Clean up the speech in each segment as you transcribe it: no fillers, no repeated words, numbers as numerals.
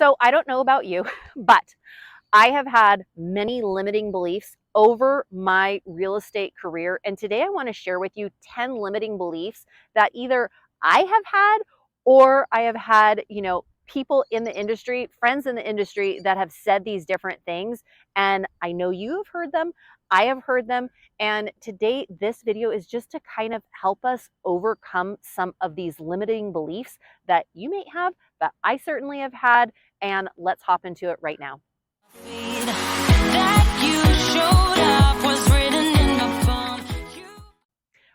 So I don't know about you, but I have had many limiting beliefs over my real estate career. And today I want to share with you 10 limiting beliefs that either I have had or I have had, people in the industry, friends in the industry that have said these different things. And I know you have heard them. I have heard them. And today, this video is just to kind of help us overcome some of these limiting beliefs that you may have, that I certainly have had. And let's hop into it right now.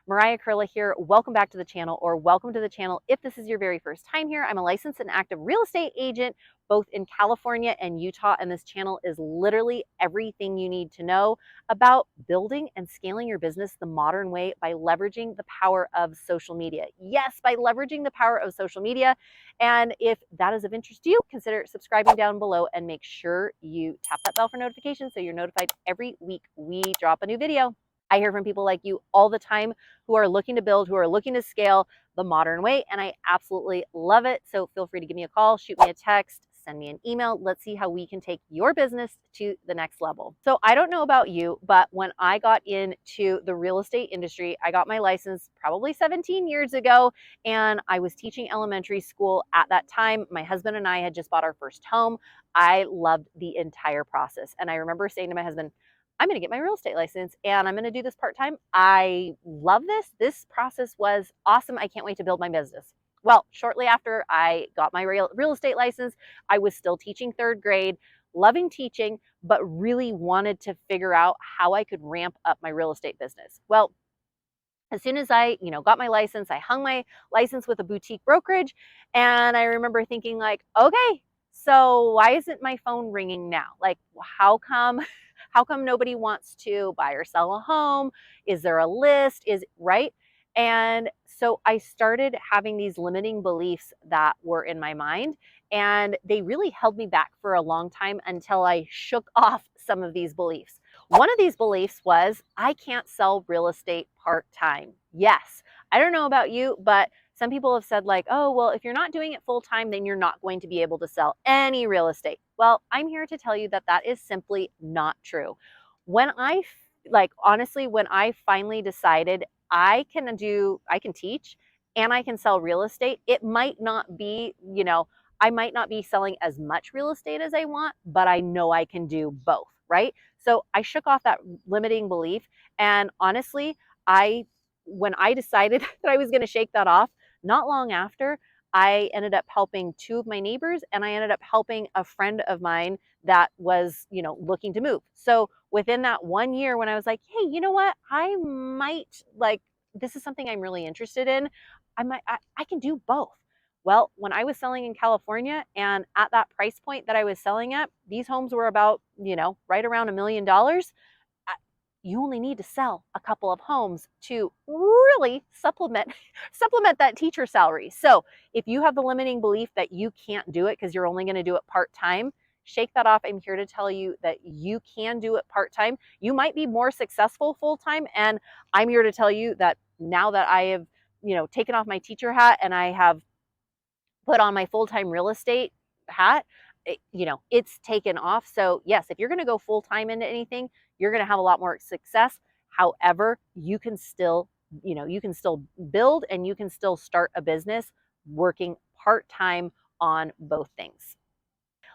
Mariah K here. Welcome back to the channel, or welcome to the channel if this is your very first time here. I'm a licensed and active real estate agent both in California and Utah, and this channel is literally everything you need to know about building and scaling your business the modern way by leveraging the power of social media. Yes, by leveraging the power of social media. And if that is of interest to you, consider subscribing down below and make sure you tap that bell for notifications so you're notified every week we drop a new video. I hear from people like you all the time who are looking to build, who are looking to scale the modern way, and I absolutely love it. So feel free to give me a call, shoot me a text, send me an email. Let's see how we can take your business to the next level. So I don't know about you, but when I got into the real estate industry, I got my license probably 17 years ago, and I was teaching elementary school at that time. My husband and I had just bought our first home. I loved the entire process. And I remember saying to my husband, I'm going to get my real estate license and I'm going to do this part-time. I love this. This process was awesome. I can't wait to build my business. Well, shortly after I got my real estate license, I was still teaching third grade, loving teaching, but really wanted to figure out how I could ramp up my real estate business. Well, as soon as I, got my license, I hung my license with a boutique brokerage. And I remember thinking like, okay, so why isn't my phone ringing now? Like, how come nobody wants to buy or sell a home? Is there a list? Is right? And so I started having these limiting beliefs that were in my mind, and they really held me back for a long time until I shook off some of these beliefs. One of these beliefs was I can't sell real estate part-time. Yes, I don't know about you, but some people have said like, oh, well, if you're not doing it full-time, then you're not going to be able to sell any real estate. Well, I'm here to tell you that that is simply not true. When honestly, when I finally decided I can teach and I can sell real estate, it might not be, I might not be selling as much real estate as I want, but I know I can do both, right? So I shook off that limiting belief. And honestly, when I decided that I was going to shake that off, not long after, I ended up helping two of my neighbors, and I ended up helping a friend of mine that was, looking to move. So within that 1 year, when I was like, hey, you know what? I might this is something I'm really interested in. I can do both. Well, when I was selling in California and at that price point that I was selling at, these homes were about, right around $1 million. You only need to sell a couple of homes to really supplement that teacher salary. So if you have the limiting belief that you can't do it because you're only going to do it part-time, shake that off. I'm here to tell you that you can do it part-time. You might be more successful full-time. And I'm here to tell you that now that I have, taken off my teacher hat and I have put on my full-time real estate hat, it's taken off. So yes, if you're going to go full-time into anything, you're going to have a lot more success. However, you can still build and you can still start a business working part-time on both things.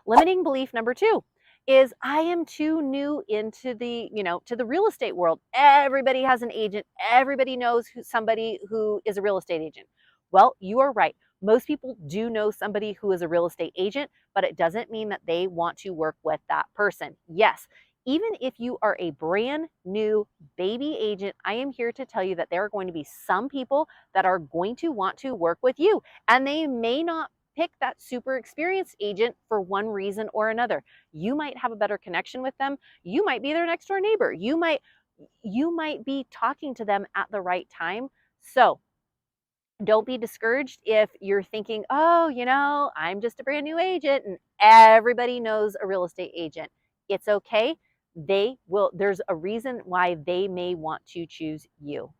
Limiting belief number 2 is I am too new into to the real estate world. Everybody has an agent. Everybody knows somebody who is a real estate agent. Well, you are right. Most people do know somebody who is a real estate agent, but it doesn't mean that they want to work with that person. Yes, even if you are a brand new baby agent, I am here to tell you that there are going to be some people that are going to want to work with you, and they may not pick that super experienced agent for one reason or another. You might have a better connection with them. You might be their next door neighbor. You might be talking to them at the right time. So don't be discouraged if you're thinking, oh, I'm just a brand new agent and everybody knows a real estate agent. It's okay. There's a reason why they may want to choose you.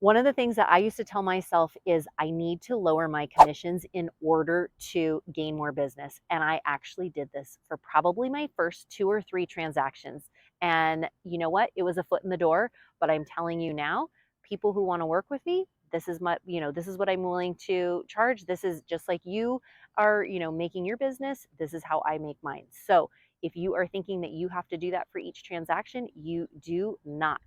One of the things that I used to tell myself is I need to lower my commissions in order to gain more business. And I actually did this for probably my first 2 or 3 transactions. And you know what? It was a foot in the door, but I'm telling you now, people who want to work with me, this is my, this is what I'm willing to charge. This is just like you are, making your business. This is how I make mine. So if you are thinking that you have to do that for each transaction, you do not.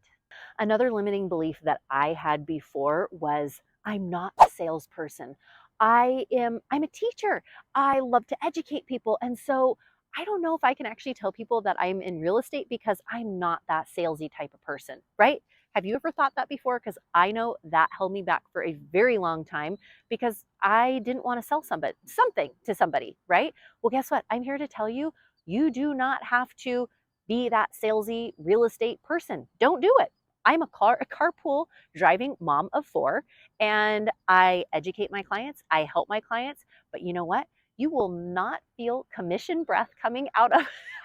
Another limiting belief that I had before was I'm not a salesperson. I'm a teacher. I love to educate people. And so I don't know if I can actually tell people that I'm in real estate because I'm not that salesy type of person, right? Have you ever thought that before? Because I know that held me back for a very long time because I didn't want to sell something to somebody, right? Well, guess what? I'm here to tell you, you do not have to be that salesy real estate person. Don't do it. I'm a carpool driving mom of 4, and I educate my clients. I help my clients. But you know what? You will not feel commission breath coming out of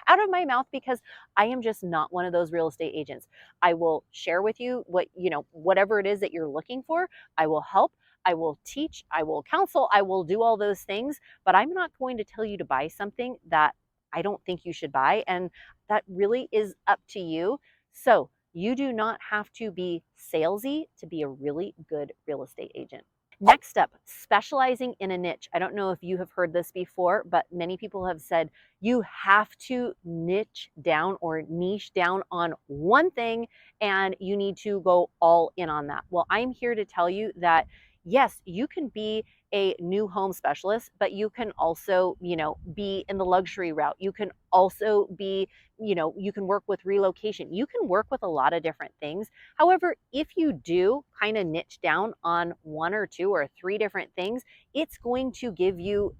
out of my mouth because I am just not one of those real estate agents. I will share with you whatever it is that you're looking for. I will help. I will teach. I will counsel. I will do all those things. But I'm not going to tell you to buy something that I don't think you should buy. And that really is up to you. So you do not have to be salesy to be a really good real estate agent. Next up, specializing in a niche. I don't know if you have heard this before, but many people have said you have to niche down or niche down on one thing and you need to go all in on that. Well, I'm here to tell you that yes, you can be a new home specialist, but you can also, be in the luxury route. You can also be, you can work with relocation. You can work with a lot of different things. However, if you do kind of niche down on 1 or 2 or 3 different things, it's going to give you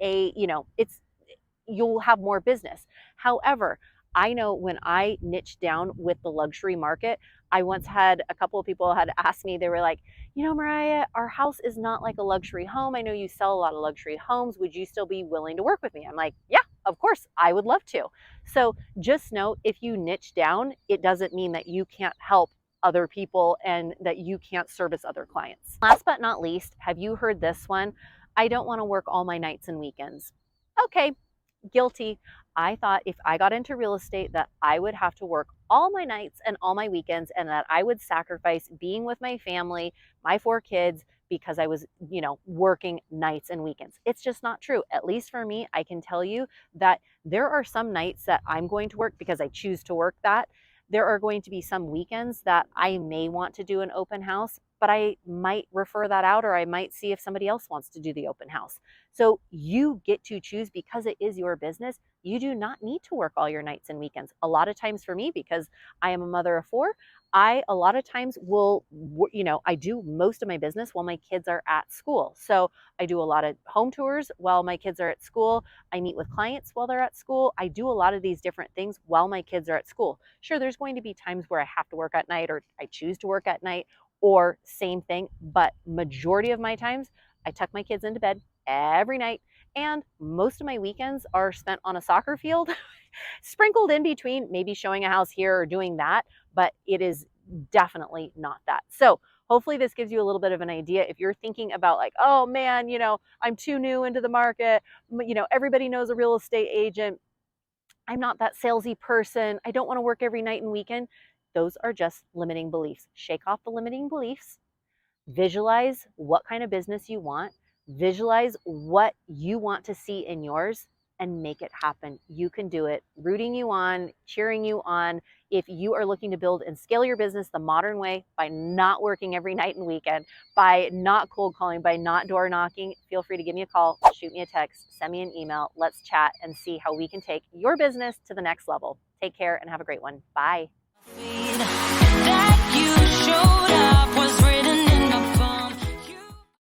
you'll have more business. However, I know when I niche down with the luxury market, I once had a couple of people had asked me, they were like, Mariah, our house is not like a luxury home. I know you sell a lot of luxury homes. Would you still be willing to work with me? I'm like, yeah, of course, I would love to. So just know if you niche down, it doesn't mean that you can't help other people and that you can't service other clients. Last but not least, have you heard this one? I don't want to work all my nights and weekends. Okay, guilty. I thought if I got into real estate that I would have to work all my nights and all my weekends and that I would sacrifice being with my family, my 4 kids because I was, working nights and weekends. It's just not true. At least for me, I can tell you that there are some nights that I'm going to work because I choose to work that. There are going to be some weekends that I may want to do an open house, but I might refer that out or I might see if somebody else wants to do the open house. So you get to choose because it is your business. You do not need to work all your nights and weekends. A lot of times for me, because I am a mother of 4, I a lot of times will, I do most of my business while my kids are at school. So I do a lot of home tours while my kids are at school. I meet with clients while they're at school. I do a lot of these different things while my kids are at school. Sure, there's going to be times where I have to work at night or I choose to work at night or same thing, but majority of my times I tuck my kids into bed every night and most of my weekends are spent on a soccer field sprinkled in between maybe showing a house here or doing that, but it is definitely not that. So hopefully this gives you a little bit of an idea. If you're thinking about like, oh man, I'm too new into the market, everybody knows a real estate agent, I'm not that salesy person, I don't want to work every night and weekend. Those are just limiting beliefs. Shake off the limiting beliefs. Visualize what kind of business you want. Visualize what you want to see in yours and make it happen. You can do it. Rooting you on, cheering you on. If you are looking to build and scale your business the modern way by not working every night and weekend, by not cold calling, by not door knocking, feel free to give me a call, shoot me a text, send me an email. Let's chat and see how we can take your business to the next level. Take care and have a great one. Bye. That you showed